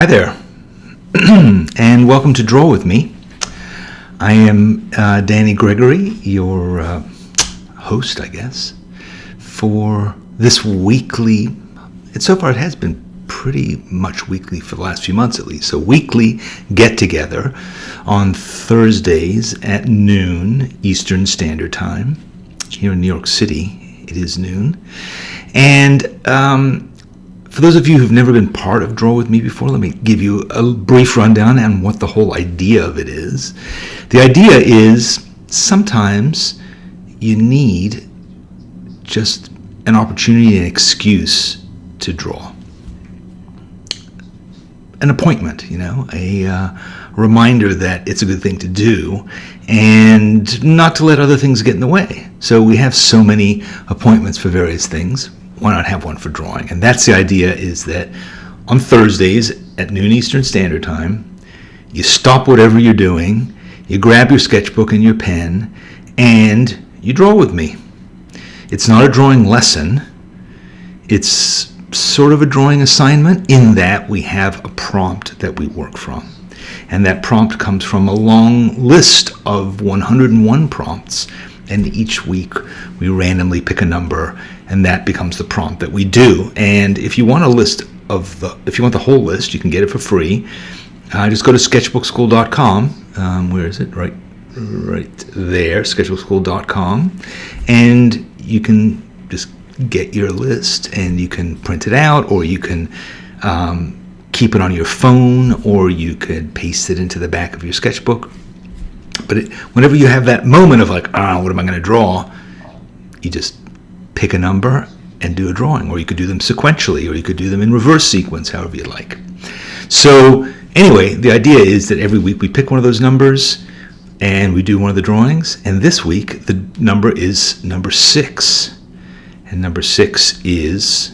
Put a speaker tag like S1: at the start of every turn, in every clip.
S1: Hi there, and welcome to Draw With Me. I am Danny Gregory, your host, I guess, for this weekly, and so far it has been pretty much weekly for the last few months at least, so weekly get-together on Thursdays at noon Eastern Standard Time. Here in New York City, it is noon. And for those of you who've never been part of Draw With Me before, let me give you a brief rundown on what the whole idea of it is. The idea is sometimes you need just an opportunity, an excuse to draw. An appointment, a reminder that it's a good thing to do and not to let other things get in the way. So we have so many appointments for various things. Why not have one for drawing? And that's the idea, is that on Thursdays at noon Eastern Standard Time, you stop whatever you're doing, you grab your sketchbook and your pen, and you draw with me. It's not a drawing lesson. It's sort of a drawing assignment in that we have a prompt that we work from. And that prompt comes from a long list of 101 prompts. And each week we randomly pick a number, and that becomes the prompt that we do. And if you want if you want the whole list, you can get it for free. Just go to sketchbookschool.com. Where is it? Right there, sketchbookschool.com, and you can just get your list, and you can print it out, or you can keep it on your phone, or you could paste it into the back of your sketchbook. But whenever you have that moment of like, what am I going to draw? You just pick a number and do a drawing. Or you could do them sequentially, or you could do them in reverse sequence, however you like. So anyway, the idea is that every week we pick one of those numbers and we do one of the drawings. And this week the number is number 6. And number 6 is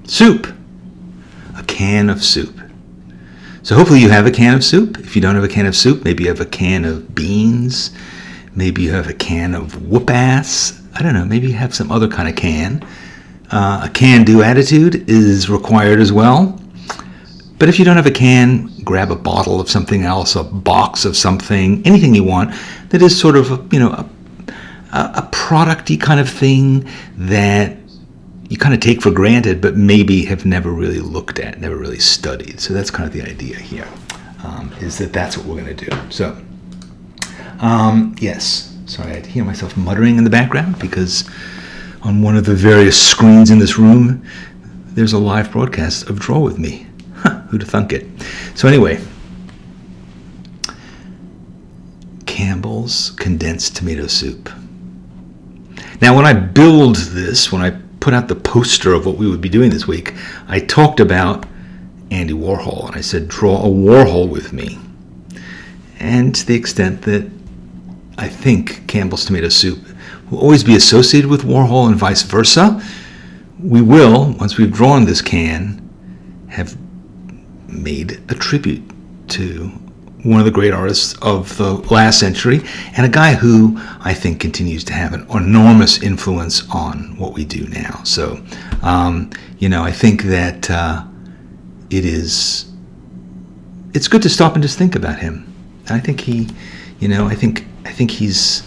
S1: soup. A can of soup. So hopefully you have a can of soup. If you don't have a can of soup, maybe you have a can of beans. Maybe you have a can of whoop-ass. I don't know, maybe you have some other kind of can. A can-do attitude is required as well. But if you don't have a can, grab a bottle of something else, a box of something, anything you want that is sort of, a product-y kind of thing that you kind of take for granted, but maybe have never really looked at, never really studied. So that's kind of the idea here, is that that's what we're going to do. So, yes. Sorry, I hear myself muttering in the background because on one of the various screens in this room, there's a live broadcast of Draw With Me. Who'd have thunk it? So anyway, Campbell's condensed tomato soup. Now, when I when I put out the poster of what we would be doing this week, I talked about Andy Warhol, and I said, draw a Warhol with me. And to the extent that I think Campbell's tomato soup will always be associated with Warhol and vice versa, we will, once we've drawn this can, have made a tribute to one of the great artists of the last century, and a guy who I think continues to have an enormous influence on what we do now. So, I think that it's good to stop and just think about him. I think I think he's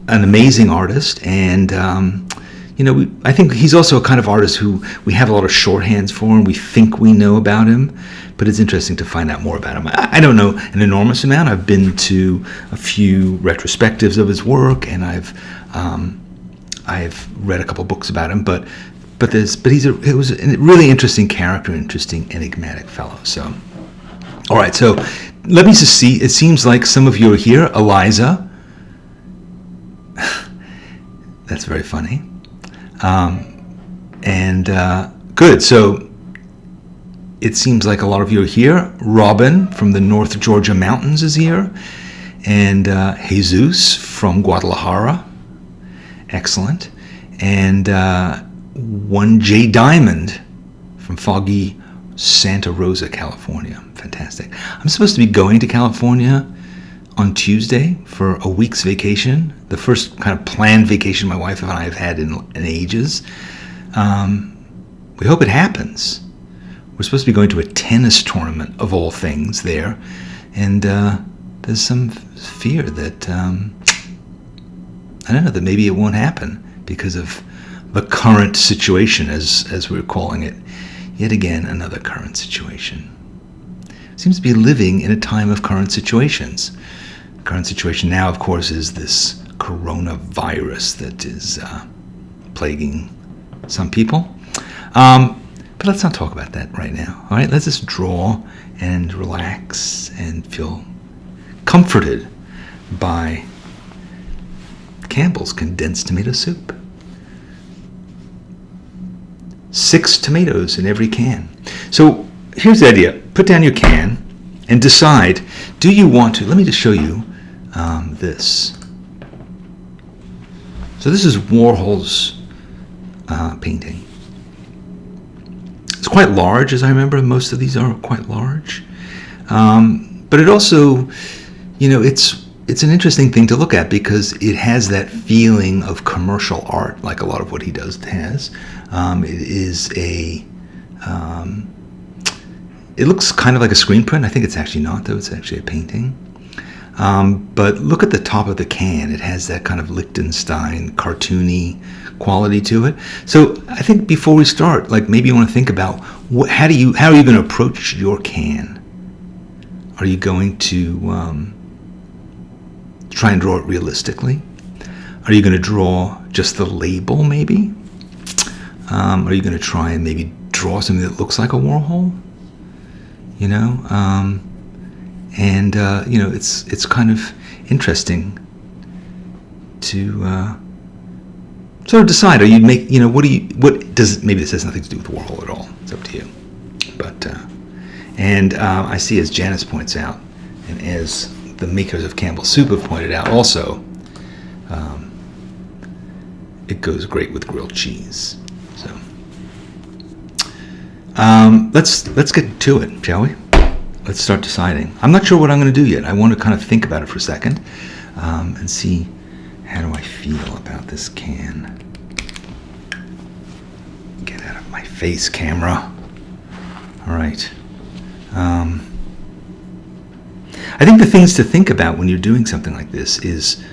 S1: an amazing artist, and I think he's also a kind of artist who we have a lot of shorthands for, and we think we know about him, but it's interesting to find out more about him. I don't know an enormous amount. I've been to a few retrospectives of his work, and I've read a couple books about him, but it was a really interesting character, interesting enigmatic fellow. So, all right, so let me just see. It seems like some of you are here. Eliza. That's very funny. Good. So it seems like a lot of you are here. Robin from the North Georgia mountains is here. And Jesus from Guadalajara. Excellent. And one J. Diamond from foggy Santa Rosa, California. Fantastic. I'm supposed to be going to California on Tuesday for a week's vacation, the first kind of planned vacation my wife and I have had in ages. We hope it happens. We're supposed to be going to a tennis tournament, of all things, there. And there's some fear that, I don't know, that maybe it won't happen because of the current situation, as we're calling it. Yet again, another current situation. Seems to be living in a time of current situations. The current situation now, of course, is this coronavirus that is plaguing some people. But let's not talk about that right now. All right, let's just draw and relax and feel comforted by Campbell's condensed tomato soup. 6 tomatoes in every can. So here's the idea. Put down your can and decide, do you want to, let me just show you this. So this is Warhol's painting. It's quite large, as I remember. Most of these are quite large. But it also, it's an interesting thing to look at because it has that feeling of commercial art, like a lot of what he does has. It is it looks kind of like a screen print. I think it's actually not, though. It's actually a painting. But look at the top of the can. It has that kind of Liechtenstein cartoony quality to it. So I think before we start, maybe you want to think about how are you going to approach your can? Are you going to try and draw it realistically? Are you going to draw just the label, maybe? Are you going to try and maybe draw something that looks like a Warhol? It's kind of interesting to sort of decide. Are you maybe this has nothing to do with Warhol at all. It's up to you. But I see, as Janice points out, and as the makers of Campbell's soup have pointed out also, it goes great with grilled cheese. So let's get to it, shall we? Let's start deciding. I'm not sure what I'm going to do yet. I want to kind of think about it for a second and see, how do I feel about this can? Get out of my face, camera. All right. I think the things to think about when you're doing something like this is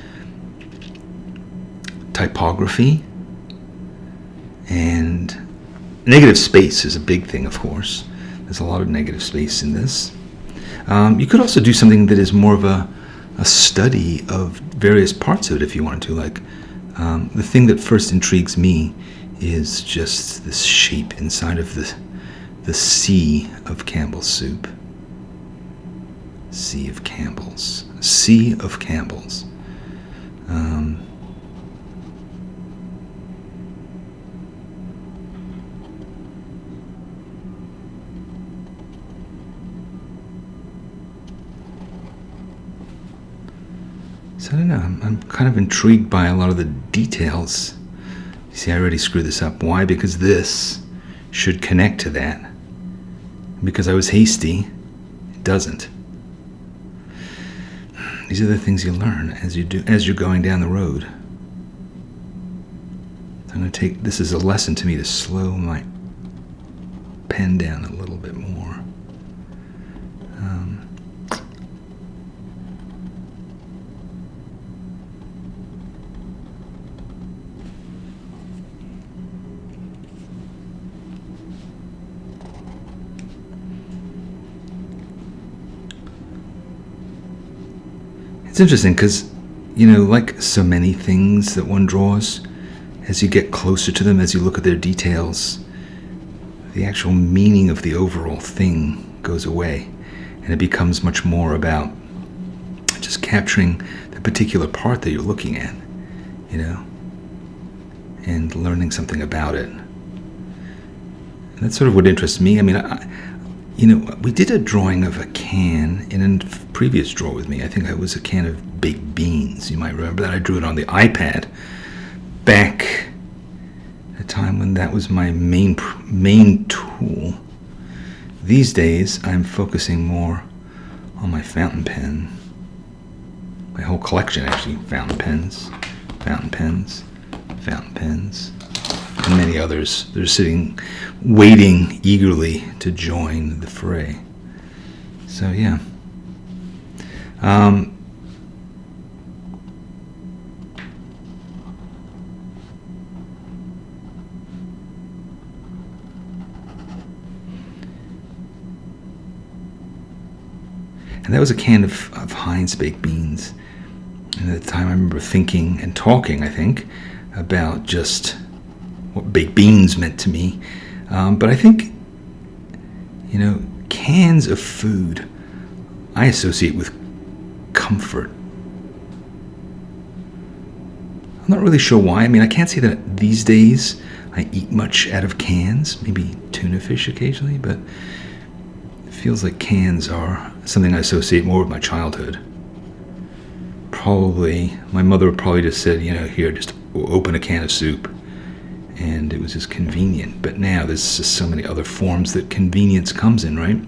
S1: typography, and negative space is a big thing, of course. There's a lot of negative space in this. You could also do something that is more of a study of various parts of it if you wanted to. The thing that first intrigues me is just this shape inside of the sea of Campbell's soup. Sea of Campbell's. Sea of Campbell's. So I don't know, I'm kind of intrigued by a lot of the details. You see, I already screwed this up. Why? Because this should connect to that. Because I was hasty, it doesn't. These are the things you learn as you're going down the road. I'm going to take this as a lesson to me to slow my pen down a little bit more. It's interesting because, like so many things that one draws, as you get closer to them, as you look at their details, the actual meaning of the overall thing goes away, and it becomes much more about just capturing the particular part that you're looking at, and learning something about it. And that's sort of what interests me. I mean, we did a drawing of a can in a previous draw with me. I think it was a can of baked beans. You might remember that. I drew it on the iPad back at a time when that was my main tool. These days, I'm focusing more on my fountain pen. My whole collection, actually. Fountain pens, fountain pens, fountain pens, and many others. They're sitting, waiting eagerly to join the fray. So yeah. And that was a can of Heinz baked beans. And at the time I remember thinking and talking, I think, about just what baked beans meant to me. But I think, cans of food I associate with comfort. I'm not really sure why. I mean, I can't say that these days I eat much out of cans, maybe tuna fish occasionally, but it feels like cans are something I associate more with my childhood. Probably, my mother would probably just said, here, just open a can of soup. And it was just convenient. But now there's just so many other forms that convenience comes in, right?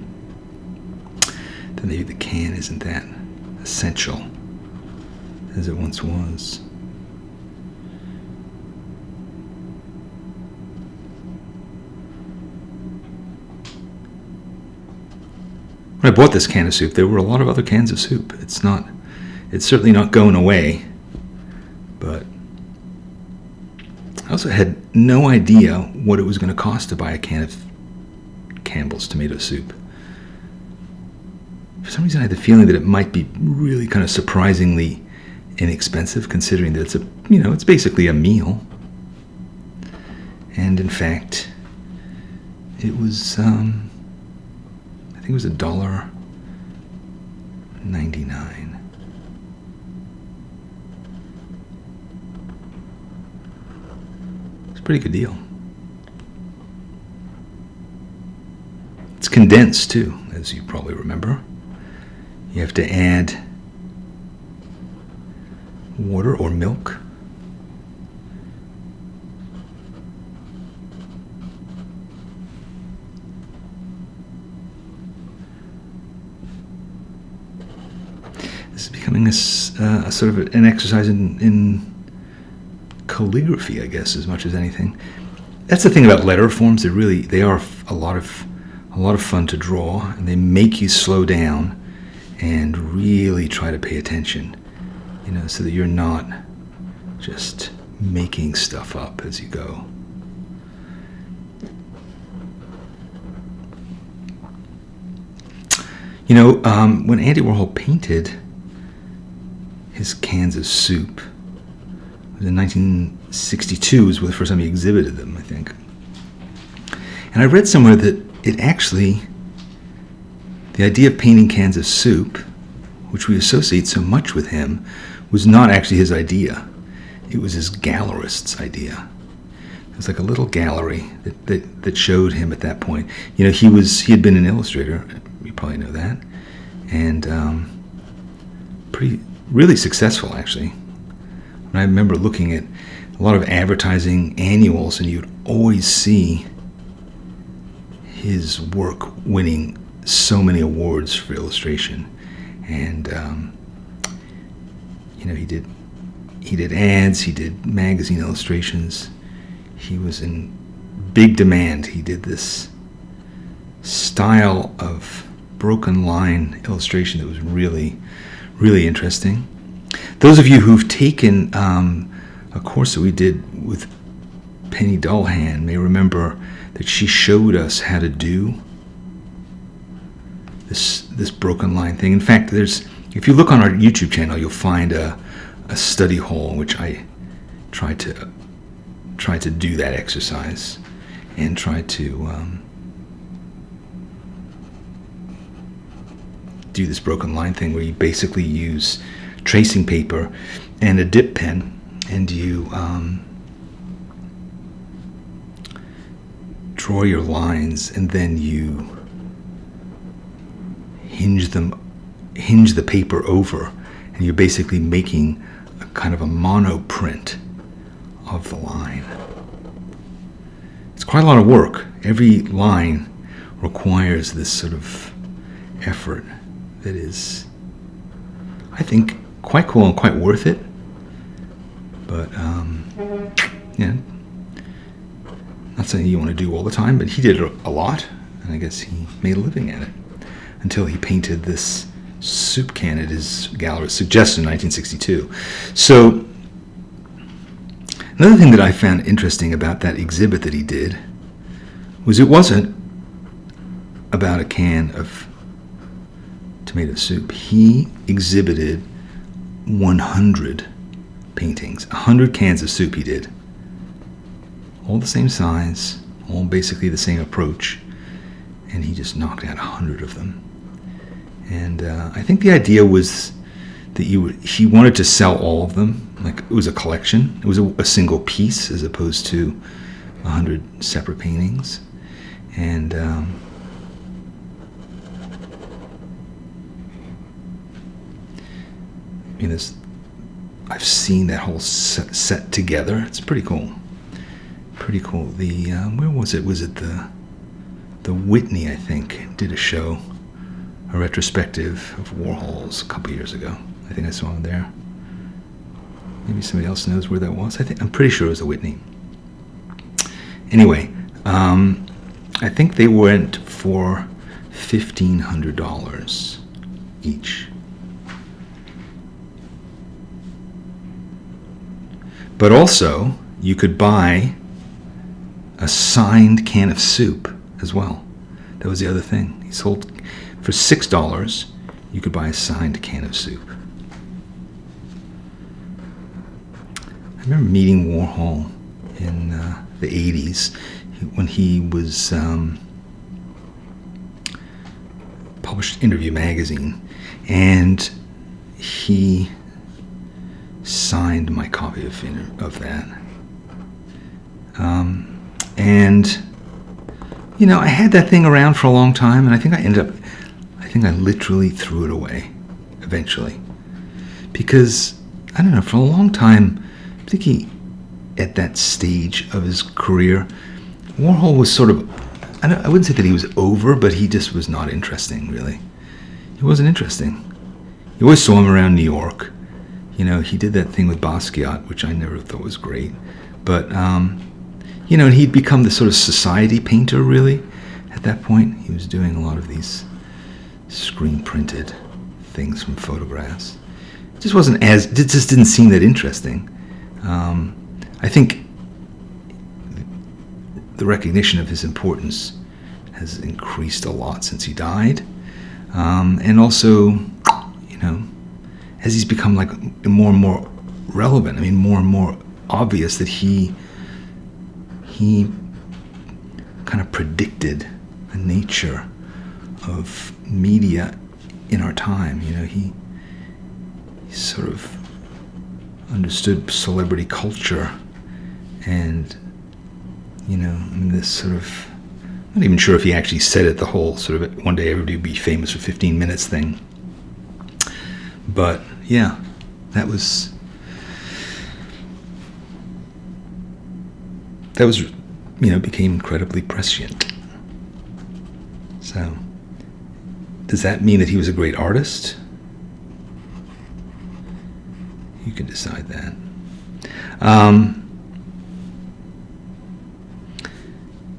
S1: That maybe the can isn't that essential as it once was. When I bought this can of soup, there were a lot of other cans of soup. It's certainly not going away, but I also had no idea what it was going to cost to buy a can of Campbell's tomato soup. For some reason, I had the feeling that it might be really kind of surprisingly inexpensive, considering that it's basically a meal. And in fact, it was, I think it was $1.99. It's a pretty good deal. It's condensed too, as you probably remember. You have to add water or milk. This is becoming a sort of an exercise in calligraphy, I guess, as much as anything. That's the thing about letter forms. They are a lot of fun to draw, and they make you slow down and really try to pay attention, so that you're not just making stuff up as you go. When Andy Warhol painted his cans of soup, it was in 1962 was the first time he exhibited them, I think. And I read somewhere that the idea of painting cans of soup, which we associate so much with him, was not actually his idea. It was his gallerist's idea. It was like a little gallery that showed him at that point. He had been an illustrator, you probably know that, and really successful, actually. And I remember looking at a lot of advertising annuals, and you'd always see his work winning so many awards for illustration. And he did ads, he did magazine illustrations. He was in big demand. He did this style of broken line illustration that was really, really interesting. Those of you who've taken a course that we did with Penny Dullhan may remember that she showed us how to do this broken line thing. In fact, if you look on our YouTube channel, you'll find a study hole in which I try to do that exercise and try to do this broken line thing where you basically use tracing paper and a dip pen, and you draw your lines, and then you hinge the paper over, and you're basically making a kind of a monoprint of the line. It's quite a lot of work. Every line requires this sort of effort that is, I think, quite cool and quite worth it. But Not something you want to do all the time, but he did it a lot, and I guess he made a living at it until he painted this soup can at his gallery, suggested in 1962. So another thing that I found interesting about that exhibit that he did was it wasn't about a can of tomato soup. He exhibited 100 paintings, 100 cans of soup he did. All the same size, all basically the same approach, and he just knocked out 100 of them. And I think the idea was that he wanted to sell all of them, like it was a collection. It was a single piece as opposed to 100 separate paintings. And I've seen that whole set together. It's pretty cool. Pretty cool. The where was it? Was it the Whitney? I think did a show, a retrospective of Warhol's a couple years ago. I think I saw him there. Maybe somebody else knows where that was. I'm pretty sure it was the Whitney. Anyway, I think they went for $1,500 each. But also, you could buy a signed can of soup as well. That was the other thing. He sold for $6. You could buy a signed can of soup. I remember meeting Warhol in the 80s when he was published Interview magazine, and he signed my copy of that. And I had that thing around for a long time, and I think I literally threw it away eventually, because I don't know, for a long time, particularly at that stage of his career, Warhol was sort of, I wouldn't say that he was over, but he just was not interesting, really. He wasn't interesting. You always saw him around New York. He did that thing with Basquiat, which I never thought was great. But, and he'd become the sort of society painter, really, at that point. He was doing a lot of these screen-printed things from photographs. It just didn't seem that interesting. I think the recognition of his importance has increased a lot since he died. And also, as he's become like more and more relevant, more and more obvious that he kind of predicted the nature of media in our time. He sort of understood celebrity culture, and this sort of, I'm not even sure if he actually said it, the whole sort of one day everybody would be famous for 15 minutes thing. But yeah, that was became incredibly prescient. So, does that mean that he was a great artist? You can decide that.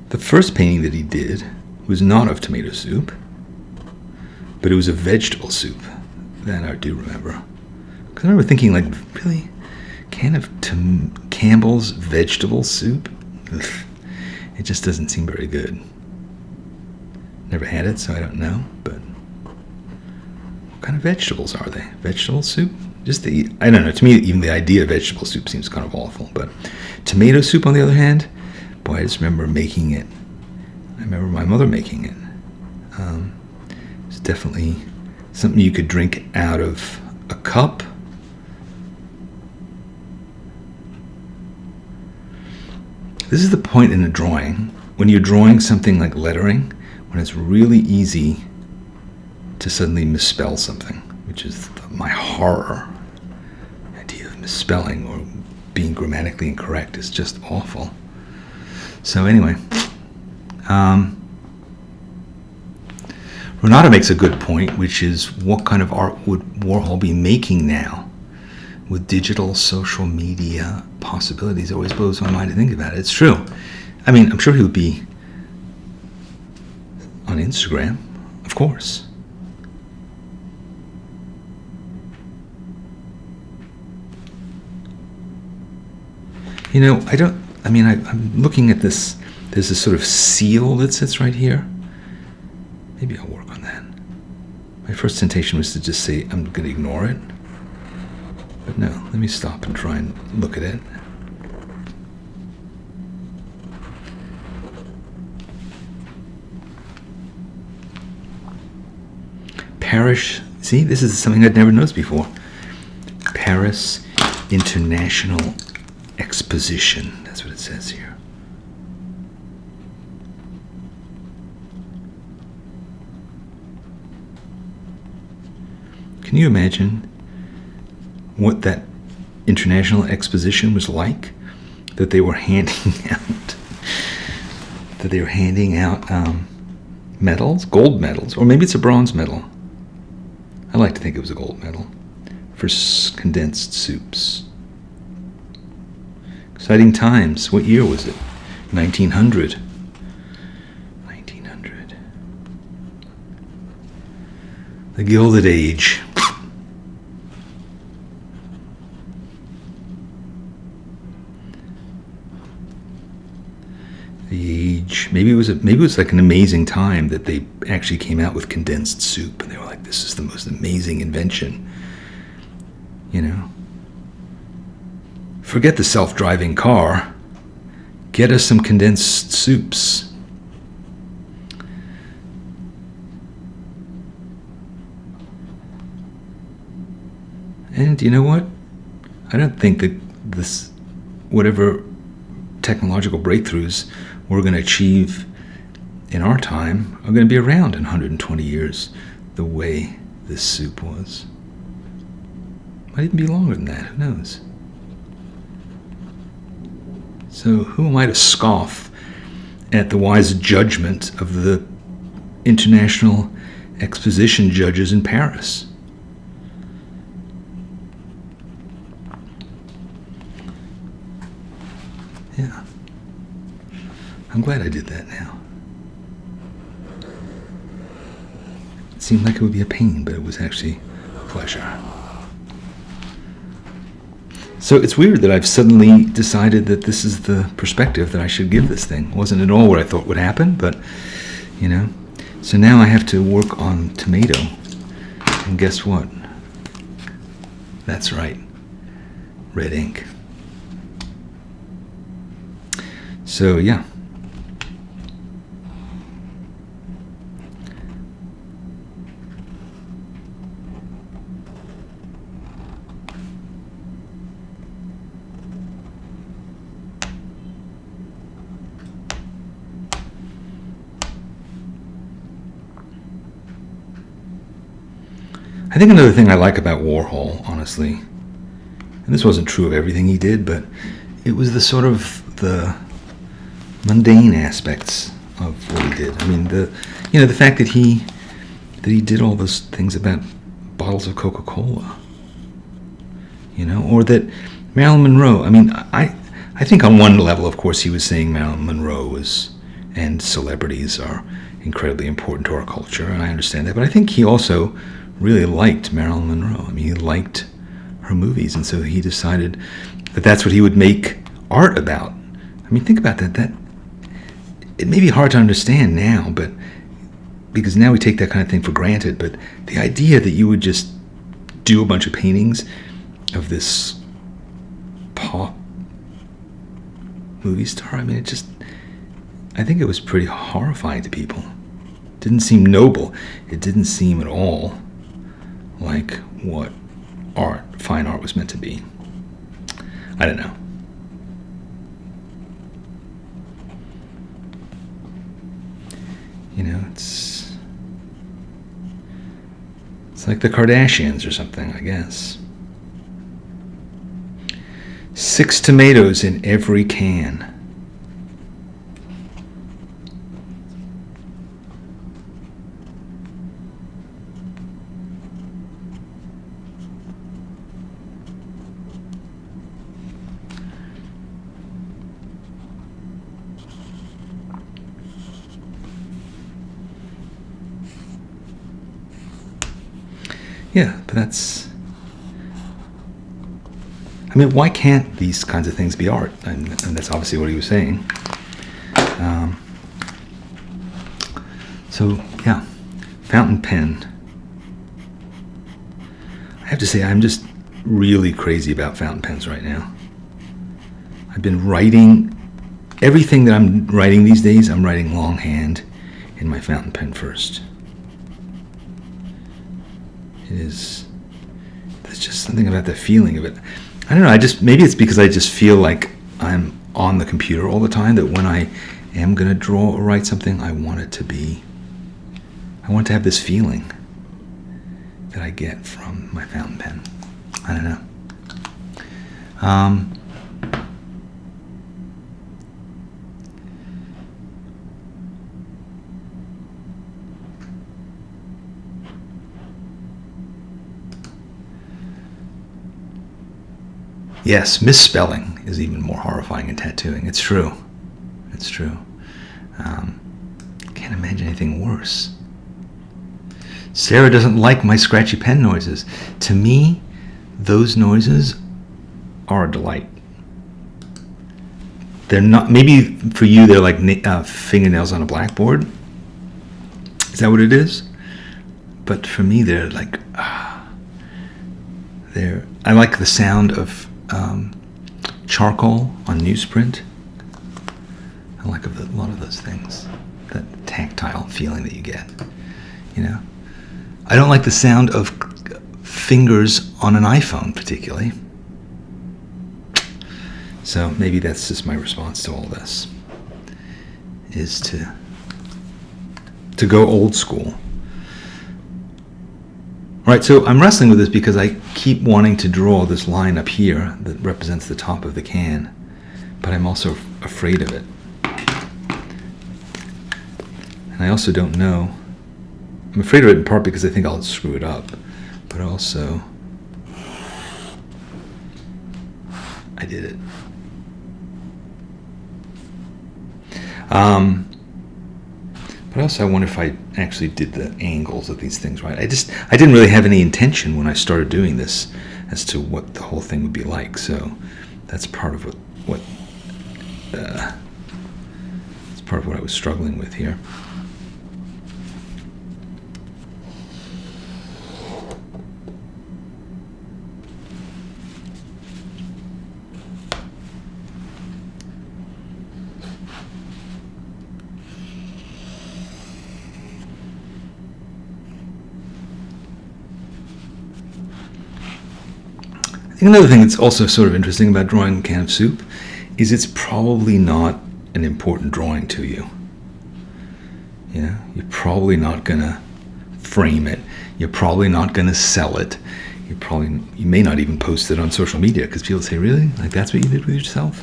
S1: The first painting that he did was not of tomato soup, but it was a vegetable soup. That I do remember. Because I remember thinking, like, really? Can of Campbell's vegetable soup? Ugh. It just doesn't seem very good. Never had it, so I don't know. But what kind of vegetables are they? Vegetable soup? I don't know. To me, even the idea of vegetable soup seems kind of awful. But tomato soup, on the other hand, boy, I just remember making it. I remember my mother making it. It's definitely something you could drink out of a cup. This is the point in a drawing, when you're drawing something like lettering, when it's really easy to suddenly misspell something, which is my horror. The idea of misspelling or being grammatically incorrect is just awful. So anyway, Renata makes a good point, which is what kind of art would Warhol be making now with digital social media possibilities? It always blows my mind to think about it. It's true. I mean, I'm sure he would be on Instagram, of course. You know, I'm looking at this. There's this sort of seal that sits right here. Maybe I'll work on that. My first temptation was to just say, I'm going to ignore it. But no, let me stop and try and look at it. Paris, see, this is something I'd never noticed before. Paris International Exposition. That's what it says here. Can you imagine what that international exposition was like? That they were handing out, medals, gold medals, or maybe it's a bronze medal. I like to think it was a gold medal for condensed soups. Exciting times. What year was it? 1900. 1900. The Gilded Age. The age. Maybe it was like an amazing time that they actually came out with condensed soup, and they were like, "This is the most amazing invention." You know. Forget the self-driving car. Get us some condensed soups. And you know what? I don't think that whatever technological breakthroughs we're going to achieve in our time are going to be around in 120 years the way this soup was. Might even be longer than that. Who knows? So who am I to scoff at the wise judgment of the International Exposition judges in Paris? Yeah. I'm glad I did that now. It seemed like it would be a pain, but it was actually a pleasure. So it's weird that I've suddenly decided that this is the perspective that I should give this thing. It wasn't at all what I thought would happen, but, you know. So now I have to work on tomato. And guess what? That's right. Red ink. So, yeah. I think another thing I like about Warhol, honestly, and this wasn't true of everything he did, but it was the mundane aspects of what he did. I mean, the fact that he did all those things about bottles of Coca-Cola, or that Marilyn Monroe. I mean, I think on one level, of course, he was saying Marilyn Monroe and celebrities are incredibly important to our culture, and I understand that. But I think he also really liked Marilyn Monroe. I mean, he liked her movies, and so he decided that that's what he would make art about. I mean, think about that. That it may be hard to understand now, but because now we take that kind of thing for granted. But the idea that you would just do a bunch of paintings of this pop movie star, I mean, I think it was pretty horrifying to people. It didn't seem noble. It didn't seem at all like what fine art was meant to be. I don't know. It's like the Kardashians or something, I guess. 6 tomatoes in every can. Yeah, but that's... I mean, why can't these kinds of things be art? And that's obviously what he was saying. So, yeah, fountain pen. I have to say, I'm just really crazy about fountain pens right now. I've been writing, everything that I'm writing these days, I'm writing longhand in my fountain pen first. There's just something about the feeling of it. I don't know, maybe it's because I just feel like I'm on the computer all the time, that when I am going to draw or write something, I want to have this feeling that I get from my fountain pen. I don't know. Yes, misspelling is even more horrifying in tattooing. It's true. It's true. Can't imagine anything worse. Sarah doesn't like my scratchy pen noises. To me, those noises are a delight. They're not, maybe for you they're like fingernails on a blackboard. Is that what it is? But for me they're like, I like the sound of charcoal on newsprint. I like a lot of those things. That tactile feeling that you get, you know. I don't like the sound of fingers on an iPhone particularly. So maybe that's just my response to all this, is to go old school. All right, so I'm wrestling with this because I keep wanting to draw this line up here that represents the top of the can, but I'm also afraid of it. And I also don't know. I'm afraid of it in part because I think I'll screw it up, but also I did it. But also I wonder if I actually did the angles of these things right. I didn't really have any intention when I started doing this as to what the whole thing would be like. So that's part of what I was struggling with here. Another thing that's also sort of interesting about drawing a can of soup is it's probably not an important drawing to you. You know, you're probably not gonna frame it. You're probably not gonna sell it. You may not even post it on social media because people say, "Really? Like that's what you did with yourself?"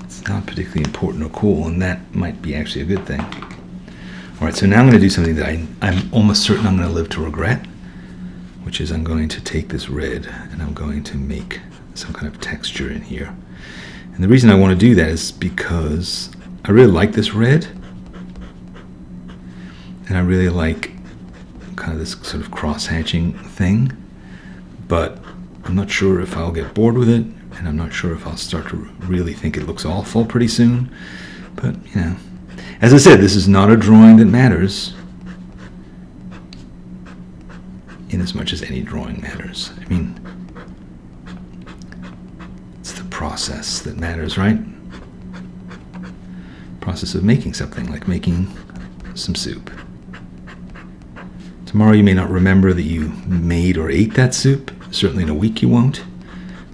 S1: It's not particularly important or cool, and that might be actually a good thing. All right, so now I'm going to do something that I'm almost certain I'm going to live to regret, which is I'm going to take this red and I'm going to make some kind of texture in here. And the reason I want to do that is because I really like this red, and I really like kind of this sort of cross-hatching thing, but I'm not sure if I'll get bored with it, and I'm not sure if I'll start to really think it looks awful pretty soon. But, you know, as I said, this is not a drawing that matters in as much as any drawing matters. I mean, it's the process that matters, right? Process of making something, like making some soup. Tomorrow you may not remember that you made or ate that soup. Certainly in a week you won't.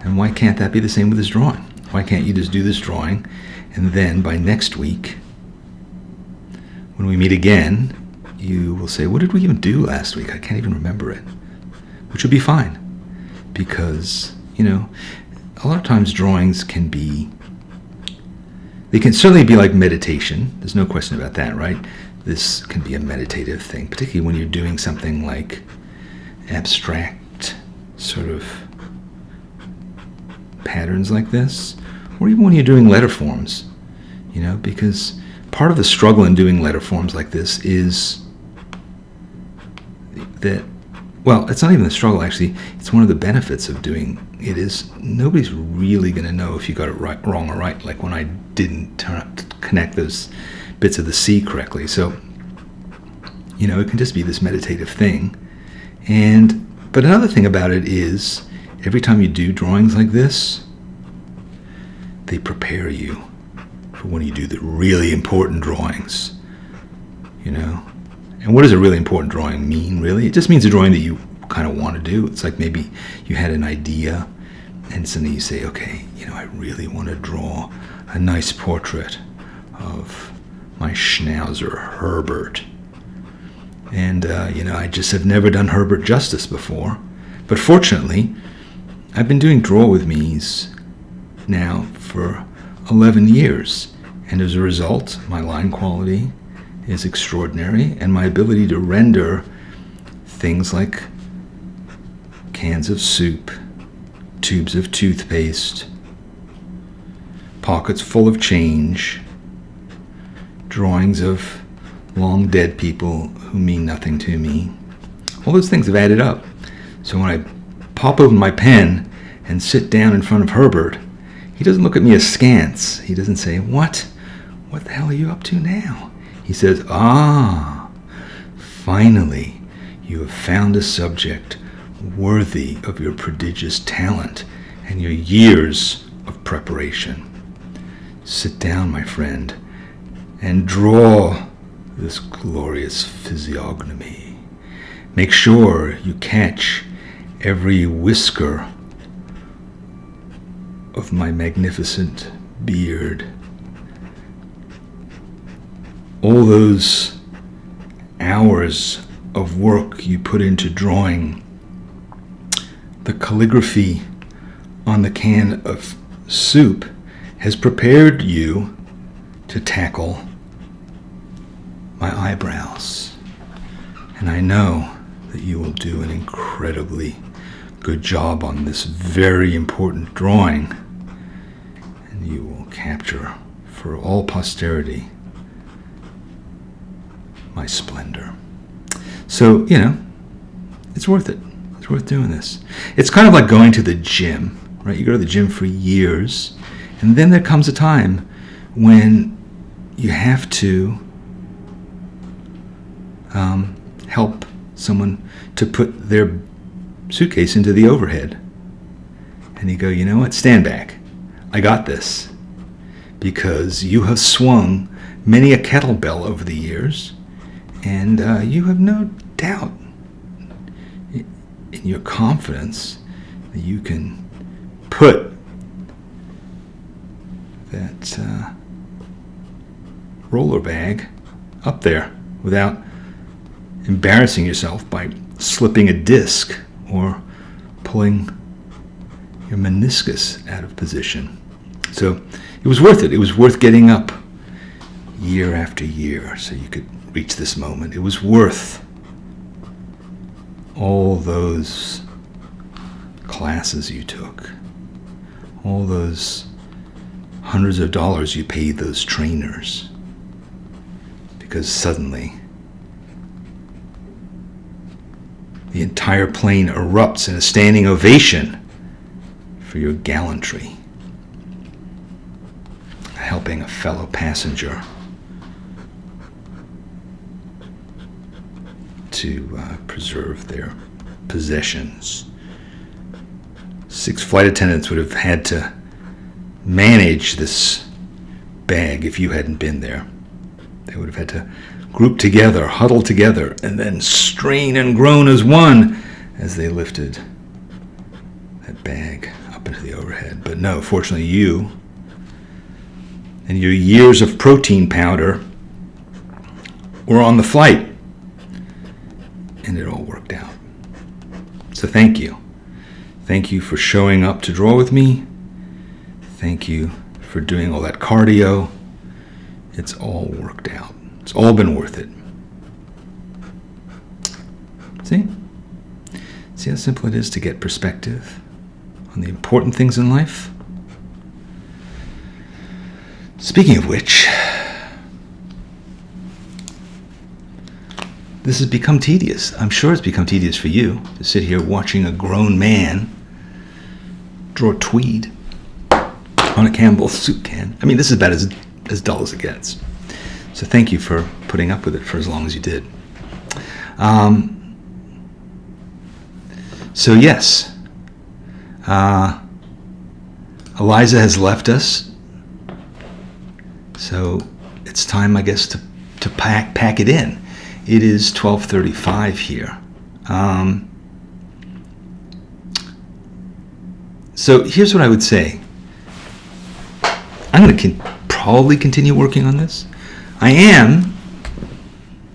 S1: And why can't that be the same with this drawing? Why can't you just do this drawing, and then by next week, when we meet again, you will say, what did we even do last week? I can't even remember it. Which would be fine, because, you know, a lot of times drawings can certainly be like meditation. There's no question about that, right? This can be a meditative thing, particularly when you're doing something like abstract sort of patterns like this, or even when you're doing letter forms, you know, because part of the struggle in doing letter forms like this is that well, it's not even the struggle, actually. It's one of the benefits of doing it is nobody's really going to know if you got it right, wrong or right, like when I didn't turn up to connect those bits of the C correctly. So, you know, it can just be this meditative thing. But another thing about it is every time you do drawings like this, they prepare you for when you do the really important drawings, you know. And what does a really important drawing mean, really? It just means a drawing that you kind of want to do. It's like maybe you had an idea and suddenly you say, okay, you know, I really want to draw a nice portrait of my schnauzer, Herbert. And, you know, I just have never done Herbert justice before. But fortunately, I've been doing Draw With Me's now for 11 years. And as a result, my line quality is extraordinary, and my ability to render things like cans of soup, tubes of toothpaste, pockets full of change, drawings of long dead people who mean nothing to me. All those things have added up. So when I pop open my pen and sit down in front of Herbert, he doesn't look at me askance. He doesn't say, what the hell are you up to now? He says, finally, you have found a subject worthy of your prodigious talent and your years of preparation. Sit down, my friend, and draw this glorious physiognomy. Make sure you catch every whisker of my magnificent beard. All those hours of work you put into drawing, the calligraphy on the can of soup has prepared you to tackle my eyebrows. And I know that you will do an incredibly good job on this very important drawing, and you will capture for all posterity my splendor. So, you know, it's worth it. It's worth doing this. It's kind of like going to the gym, right? You go to the gym for years, and then there comes a time when you have to help someone to put their suitcase into the overhead. And you go, you know what? Stand back. I got this. Because you have swung many a kettlebell over the years, and you have no doubt in your confidence that you can put that roller bag up there without embarrassing yourself by slipping a disc or pulling your meniscus out of position. So it was worth it. It was worth getting up year after year so you could reach this moment. It was worth all those classes you took, all those hundreds of dollars you paid those trainers, because suddenly the entire plane erupts in a standing ovation for your gallantry, helping a fellow passenger to preserve their possessions. 6 flight attendants would have had to manage this bag if you hadn't been there. They would have had to group together, huddle together, and then strain and groan as one as they lifted that bag up into the overhead. But no, fortunately you and your years of protein powder were on the flight, and it all worked out. So thank you. Thank you for showing up to draw with me. Thank you for doing all that cardio. It's all worked out. It's all been worth it. See? See how simple it is to get perspective on the important things in life? Speaking of which, this has become tedious. I'm sure it's become tedious for you to sit here watching a grown man draw tweed on a Campbell's soup can. I mean, this is about as dull as it gets. So thank you for putting up with it for as long as you did. So yes, Eliza has left us. So it's time, I guess, to pack it in. It is 12:35 here. So here's what I would say. I'm going to probably continue working on this. I am,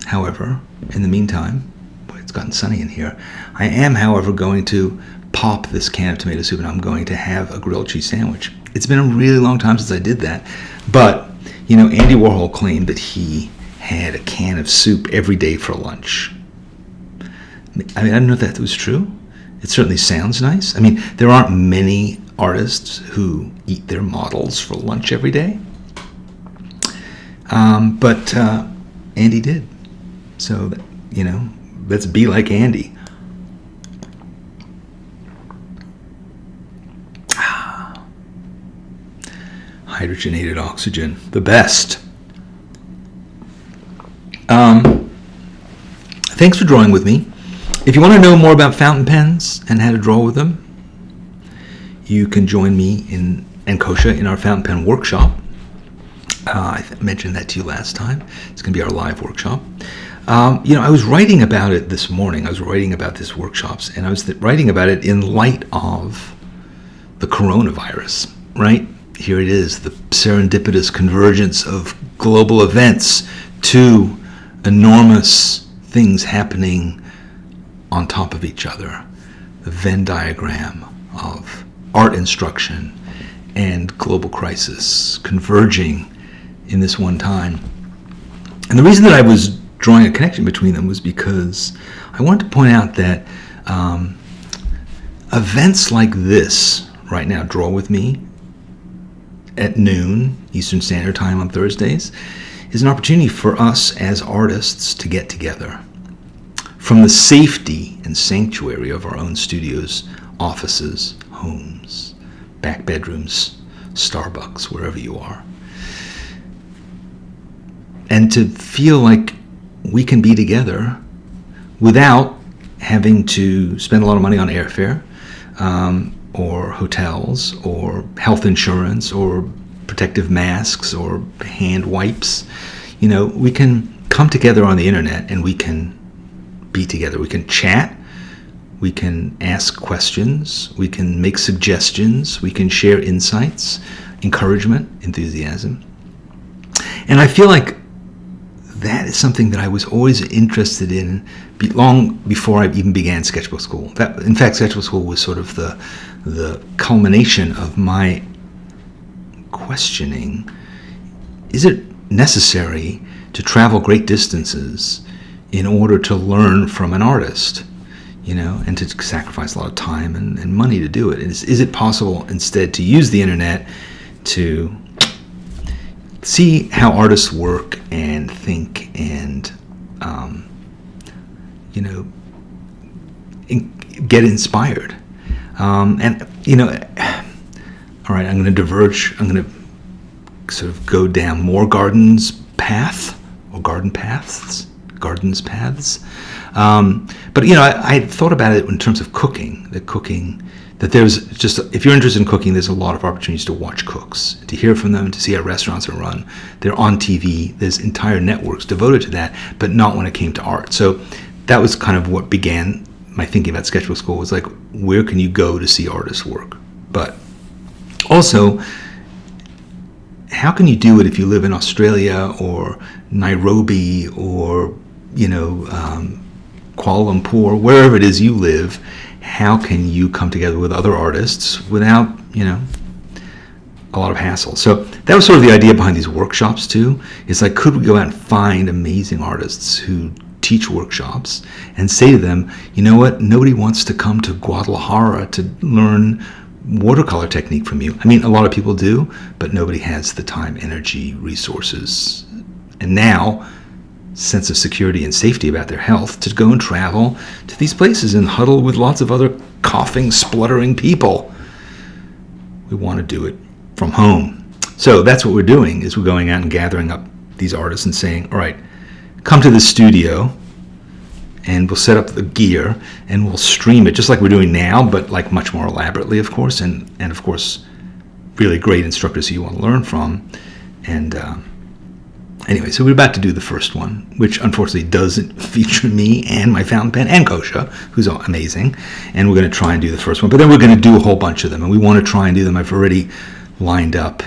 S1: however, in the meantime, boy, it's gotten sunny in here. I am, however, going to pop this can of tomato soup, and I'm going to have a grilled cheese sandwich. It's been a really long time since I did that, but Andy Warhol claimed that he had a can of soup every day for lunch. I mean, I don't know if that was true. It certainly sounds nice. I mean, there aren't many artists who eat their models for lunch every day. But Andy did. So, let's be like Andy. Hydrogenated oxygen, the best. Thanks for drawing with me. If you want to know more about fountain pens and how to draw with them, you can join me and Kosha in our fountain pen workshop. I mentioned that to you last time. It's going to be our live workshop. I was writing about it this morning. I was writing about these workshops, and I was writing about it in light of the coronavirus, right? Here it is, the serendipitous convergence of global events to enormous things happening on top of each other. The Venn diagram of art instruction and global crisis converging in this one time. And the reason that I was drawing a connection between them was because I wanted to point out that events like this right now, Draw With Me, at noon Eastern Standard Time on Thursdays, is an opportunity for us as artists to get together from the safety and sanctuary of our own studios, offices, homes, back bedrooms, Starbucks, wherever you are. And to feel like we can be together without having to spend a lot of money on airfare, or hotels, or health insurance, or protective masks, or hand wipes. We can come together on the internet and we can be together. We can chat, we can ask questions, we can make suggestions, we can share insights, encouragement, enthusiasm. And I feel like that is something that I was always interested in long before I even began sketchbook school. In fact, sketchbook school was sort of the culmination of my questioning, is it necessary to travel great distances in order to learn from an artist, and to sacrifice a lot of time and money to do it? Is it possible instead to use the internet to see how artists work and think and, get inspired? All right, I'm going to diverge. I'm going to sort of go down more gardens paths. But I thought about it in terms of cooking. That there's just, if you're interested in cooking, there's a lot of opportunities to watch cooks, to hear from them, to see how restaurants are run. They're on TV. There's entire networks devoted to that, but not when it came to art. So that was kind of what began my thinking about sketchbook school, was like, where can you go to see artists work? But also, how can you do it if you live in Australia or Nairobi or, Kuala Lumpur, wherever it is you live? How can you come together with other artists without, a lot of hassle? So that was sort of the idea behind these workshops too. It's like, could we go out and find amazing artists who teach workshops and say to them, you know what, nobody wants to come to Guadalajara to learn watercolor technique from you. I mean, a lot of people do, but nobody has the time, energy, resources. And now sense of security and safety about their health to go and travel to these places and huddle with lots of other coughing, spluttering people. We want to do it from home. So that's what we're doing, is we're going out and gathering up these artists and saying, all right, come to the studio and we'll set up the gear and we'll stream it just like we're doing now, but like much more elaborately, of course, and of course, really great instructors who you want to learn from. And anyway, so we're about to do the first one, which unfortunately doesn't feature me and my fountain pen and Kosha, who's amazing. And we're going to try and do the first one, but then we're going to do a whole bunch of them, and we want to try and do them. I've already lined up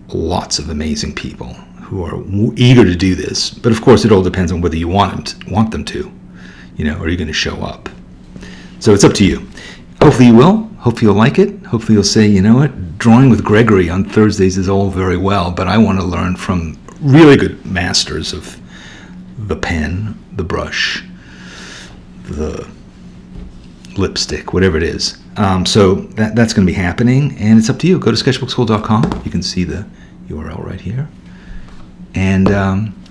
S1: lots of amazing people who are eager to do this, but of course it all depends on whether you want them to, are you going to show up? So it's up to you. Hopefully you will. Hopefully you'll like it. Hopefully you'll say, you know what, drawing with Gregory on Thursdays is all very well, but I want to learn from really good masters of the pen, the brush, the lipstick, whatever it is. So that's going to be happening, and it's up to you. Go to sketchbookschool.com. You can see the URL right here. And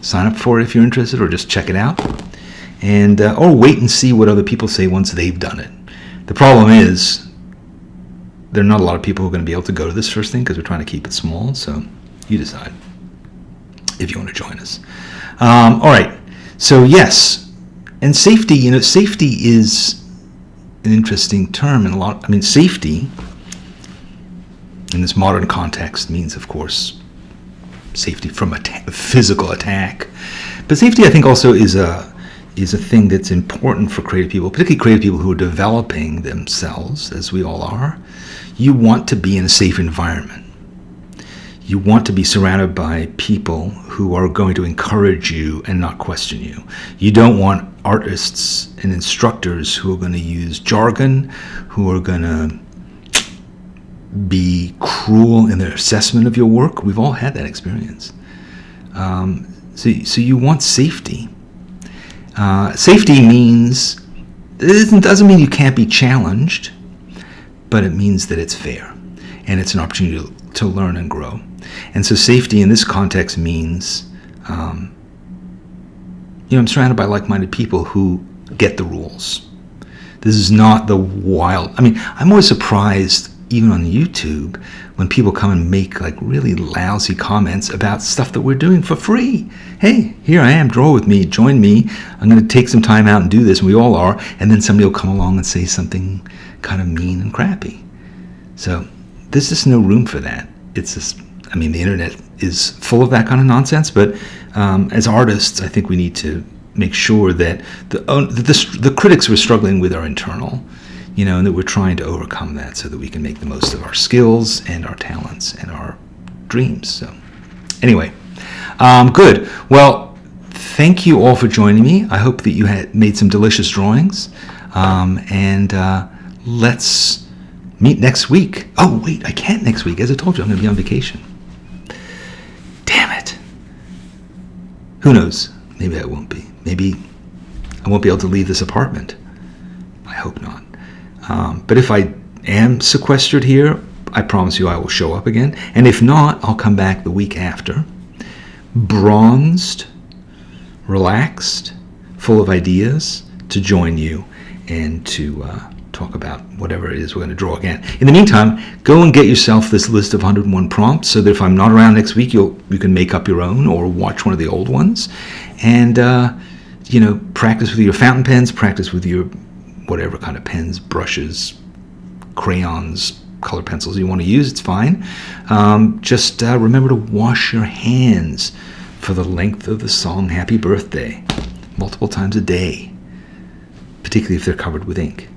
S1: sign up for it if you're interested, or just check it out. And or wait and see what other people say once they've done it. The problem is there are not a lot of people who are going to be able to go to this first thing because we're trying to keep it small. So you decide if you want to join us. All right. So yes, and safety. Safety is an interesting term, and safety in this modern context means, of course, safety from a physical attack. But safety, I think, also is a thing that's important for creative people, particularly creative people who are developing themselves, as we all are. You want to be in a safe environment. You want to be surrounded by people who are going to encourage you and not question you. You don't want artists and instructors who are going to use jargon, who are going to be cruel in their assessment of your work. We've all had that experience. So you want safety. Safety means, it doesn't mean you can't be challenged, but it means that it's fair and it's an opportunity to learn and grow. And so safety in this context means, I'm surrounded by like-minded people who get the rules. This is not the wild. I'm always surprised, even on YouTube, when people come and make like really lousy comments about stuff that we're doing for free. Hey, here I am, draw with me, join me. I'm going to take some time out and do this, and we all are. And then somebody will come along and say something kind of mean and crappy. So there's just no room for that. It's just, the internet is full of that kind of nonsense. But as artists, I think we need to make sure that the critics we're struggling with are internal. And that we're trying to overcome that so that we can make the most of our skills and our talents and our dreams. So anyway, good. Well, thank you all for joining me. I hope that you had made some delicious drawings. And let's meet next week. Oh, wait, I can't next week. As I told you, I'm going to be on vacation. Damn it. Who knows? Maybe I won't be. Maybe I won't be able to leave this apartment. I hope not. But if I am sequestered here, I promise you I will show up again. And if not, I'll come back the week after, bronzed, relaxed, full of ideas, to join you and to talk about whatever it is we're going to draw again. In the meantime, go and get yourself this list of 101 prompts so that if I'm not around next week, you can make up your own or watch one of the old ones. And, practice with your fountain pens, practice with your whatever kind of pens, brushes, crayons, color pencils you want to use, it's fine. Just remember to wash your hands for the length of the song Happy Birthday, multiple times a day, particularly if they're covered with ink.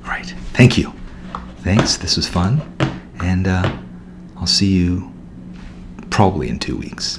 S1: All right, thank you. Thanks, this was fun, and I'll see you probably in 2 weeks.